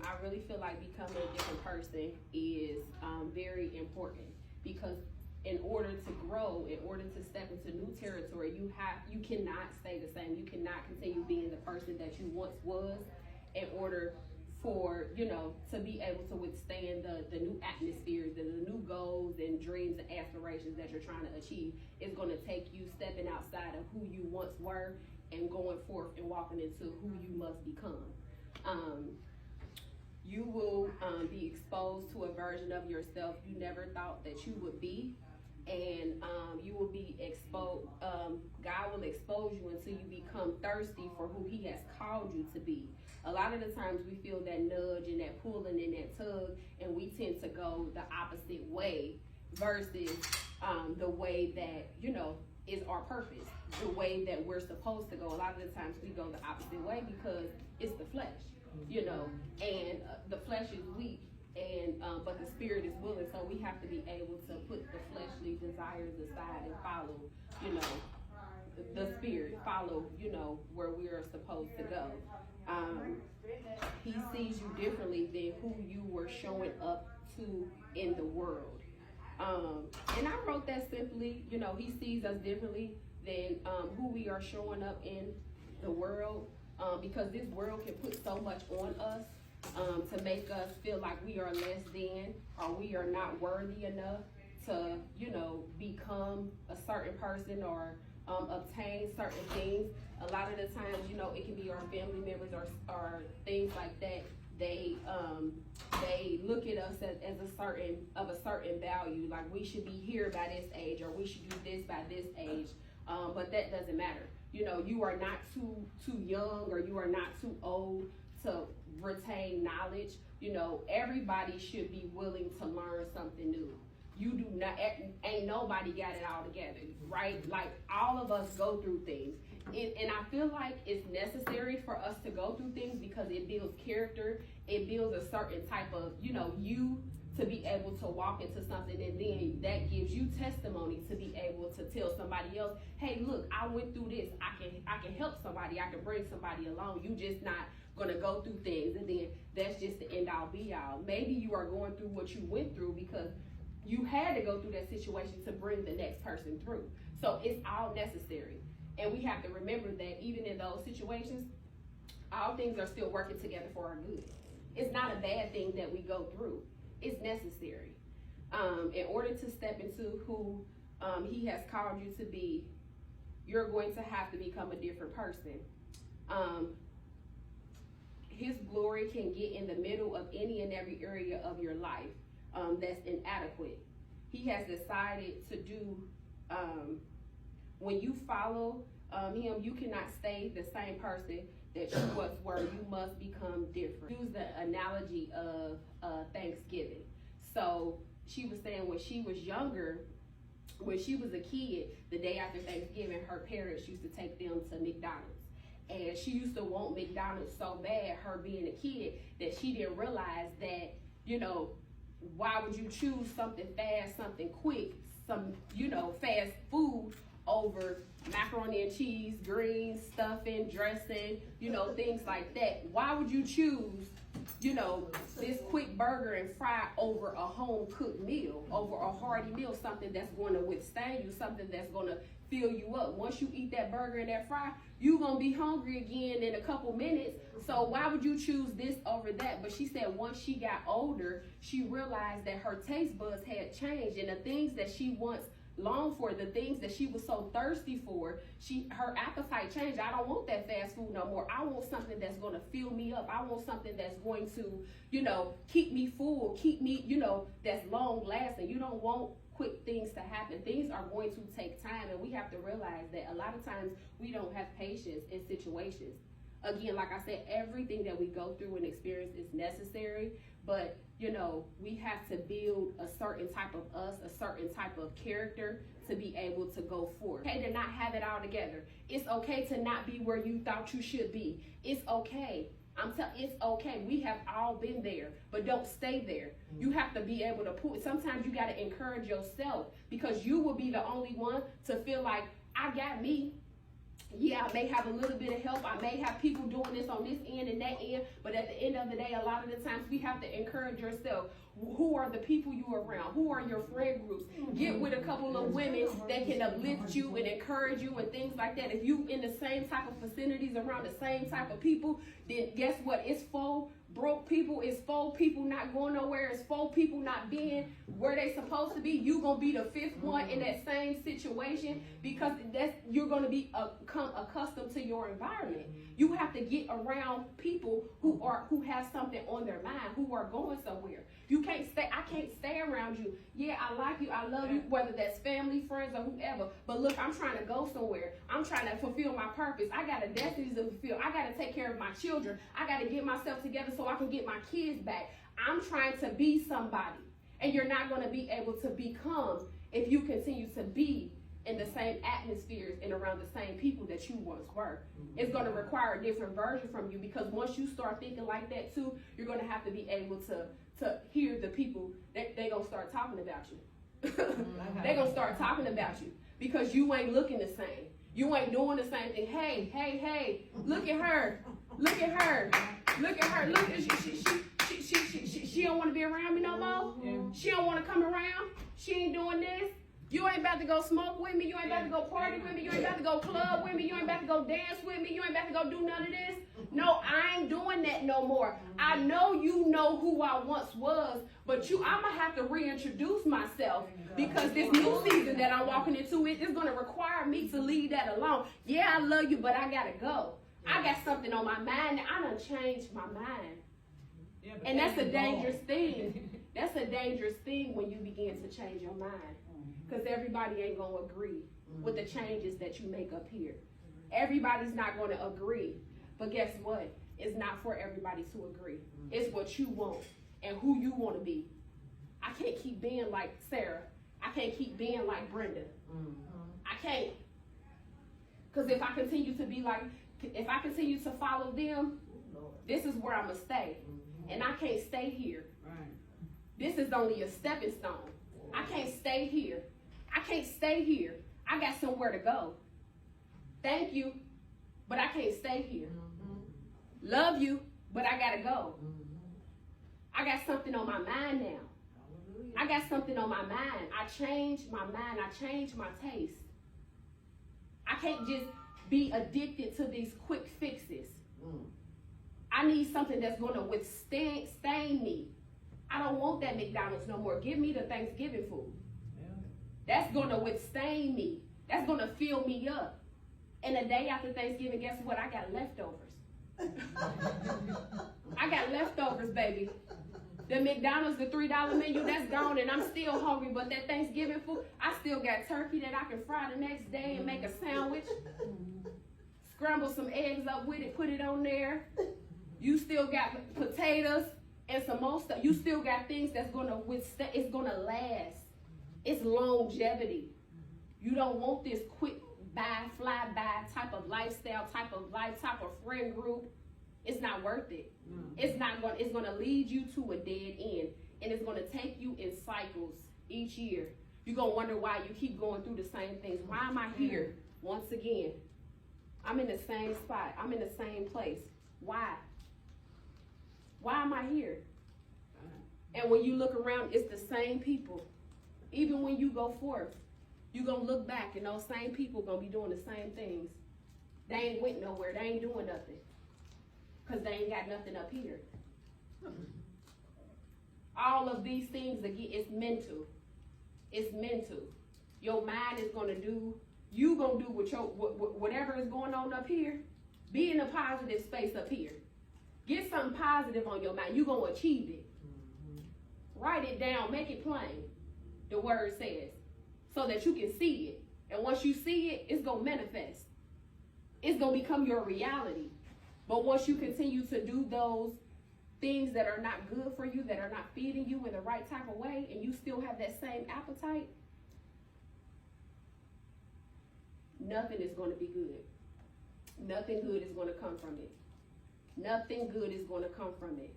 I really feel like becoming a different person is very important, because in order to grow, in order to step into new territory, you cannot stay the same. You cannot continue being the person that you once was in order for, to be able to withstand the new atmospheres, the new goals and dreams and aspirations that you're trying to achieve. It's going to take you stepping outside of who you once were and going forth and walking into who you must become. You will be exposed to a version of yourself you never thought that you would be, and you will be exposed. God will expose you until you become thirsty for who He has called you to be. A lot of the times we feel that nudge and that pulling and that tug, and we tend to go the opposite way versus the way that, is our purpose, the way that we're supposed to go. A lot of the times we go the opposite way because it's the flesh, and the flesh is weak, and but the spirit is willing. So we have to be able to put the fleshly desires aside and follow, the spirit, follow, where we are supposed to go. He sees you differently than who you were showing up to in the world. And I wrote that simply, He sees us differently than who we are showing up in the world, because this world can put so much on us to make us feel like we are less than, or we are not worthy enough to, become a certain person or obtain certain things. A lot of the times, it can be our family members or things like that. They look at us as a certain value, like we should be here by this age, or we should do this by this age. But that doesn't matter. You are not too young, or you are not too old to retain knowledge. Everybody should be willing to learn something new. You do not, ain't nobody got it all together, right? Like, all of us go through things. And I feel like it's necessary for us to go through things because it builds character. It builds a certain type of, you to be able to walk into something, and then that gives you testimony to be able to tell somebody else, hey, look, I went through this. I can help somebody. I can bring somebody along. You just not gonna go through things, and then that's just the end all be all. Maybe you are going through what you went through because you had to go through that situation to bring the next person through. So it's all necessary. And we have to remember that even in those situations, all things are still working together for our good. It's not a bad thing that we go through. It's necessary. In order to step into who He has called you to be, you're going to have to become a different person. His glory can get in the middle of any and every area of your life that's inadequate. He has decided to do, when you follow Him, you cannot stay the same person that you once were. You must become different. Use the analogy of Thanksgiving. So she was saying when she was younger, when she was a kid, the day after Thanksgiving, her parents used to take them to McDonald's. And she used to want McDonald's so bad, her being a kid, that she didn't realize that, why would you choose something fast, something quick, some, fast food over macaroni and cheese, greens, stuffing, dressing, things like that? Why would you choose, this quick burger and fry over a home cooked meal, over a hearty meal, something that's going to withstand you, something that's going to fill you up? Once you eat that burger and that fry, you're going to be hungry again in a couple minutes. So why would you choose this over that? But she said once she got older, she realized that her taste buds had changed, and the things that she once longed for, the things that she was so thirsty for, her appetite changed. I don't want that fast food no more. I want something that's going to fill me up. I want something that's going to, keep me full, keep me, that's long lasting. You don't want quick things to happen. Things are going to take time, and we have to realize that a lot of times we don't have patience in situations. Again, like I said, everything that we go through and experience is necessary, but we have to build a certain type of us, a certain type of character to be able to go forward. It's okay to not have it all together. It's okay to not be where you thought you should be. It's okay. It's okay. We have all been there, but don't stay there. You have to be able to sometimes you got to encourage yourself, because you will be the only one to feel like, I got me. Yeah, I may have a little bit of help. I may have people doing this on this end and that end, but at the end of the day, a lot of the times we have to encourage yourself. Who are the people you are around? Who are your friend groups? Get with a couple of women that can uplift you and encourage you and things like that. If you in the same type of vicinities around the same type of people, then guess what? It's full broke people, it's 4 people not going nowhere, it's 4 people not being where they supposed to be. You gonna be the 5th one in that same situation because you're gonna be become accustomed to your environment. You have to get around people who have something on their mind, who are going somewhere. You can't stay. I can't stay around you. Yeah, I like you, I love you, whether that's family, friends, or whoever. But look, I'm trying to go somewhere. I'm trying to fulfill my purpose. I got a destiny to fulfill. I got to take care of my children. I got to get myself together so I can get my kids back. I'm trying to be somebody. And you're not going to be able to become if you continue to be in the same atmospheres and around the same people that you once were. It's going to require a different version from you, because once you start thinking like that too, you're going to have to be able to hear the people that they going to start talking about you. They're going to start talking about you because you ain't looking the same. You ain't doing the same thing. Hey, look at her. Look at her. Look at her. Look at she don't want to be around me no more. Yeah. She don't want to come around. She ain't doing this. You ain't about to go smoke with me. You ain't about to go party with me. You ain't about to go club with me. You ain't about to go dance with me. You ain't about to go do none of this. No, I ain't doing that no more. I know you know who I once was, but I'm going to have to reintroduce myself because this new season that I'm walking into, it is going to require me to leave that alone. Yeah, I love you, but I got to go. I got something on my mind. I done changed my mind. Yeah, and that's a dangerous thing. That's a dangerous thing when you begin to change your mind. Because everybody ain't going to agree with the changes that you make up here. Everybody's not going to agree. But guess what? It's not for everybody to agree. It's what you want and who you want to be. I can't keep being like Sarah. I can't keep being like Brenda. I can't. Because if I continue to follow them, this is where I'm going to stay. And I can't stay here. This is only a stepping stone. I can't stay here. I can't stay here. I got somewhere to go. Thank you, but I can't stay here. Love you, but I gotta go. I got something on my mind now. I got something on my mind. I changed my mind. I changed my taste. I can't just be addicted to these quick fixes. I need something that's gonna sustain me. I don't want that McDonald's no more. Give me the Thanksgiving food. That's going to withstand me. That's going to fill me up. And the day after Thanksgiving, guess what? I got leftovers. I got leftovers, baby. The McDonald's, the $3 menu, that's gone, and I'm still hungry. But that Thanksgiving food, I still got turkey that I can fry the next day and make a sandwich. Scramble some eggs up with it, put it on there. You still got potatoes and some more stuff. You still got things that's gonna withstand. It's gonna last. It's longevity. You don't want this quick buy, fly by type of lifestyle, type of life, type of friend group. It's not worth it. It's gonna lead you to a dead end, and it's gonna take you in cycles each year. You're gonna wonder why you keep going through the same things. Why am I here once again? I'm in the same spot. I'm in the same place. Why? Why am I here? And when you look around, it's the same people. Even when you go forth, you're going to look back and those same people going to be doing the same things. They ain't went nowhere. They ain't doing nothing. Because they ain't got nothing up here. All of these things, again, it's mental. It's mental. Your mind is going to do, you going to do whatever is going on up here. Be in a positive space up here. Get something positive on your mind. You're going to achieve it. Write it down. Make it plain. The word says. So that you can see it. And once you see it, it's going to manifest. It's going to become your reality. But once you continue to do those things that are not good for you, that are not feeding you in the right type of way, and you still have that same appetite, nothing is going to be good. Nothing good is going to come from it. Nothing good is going to come from it.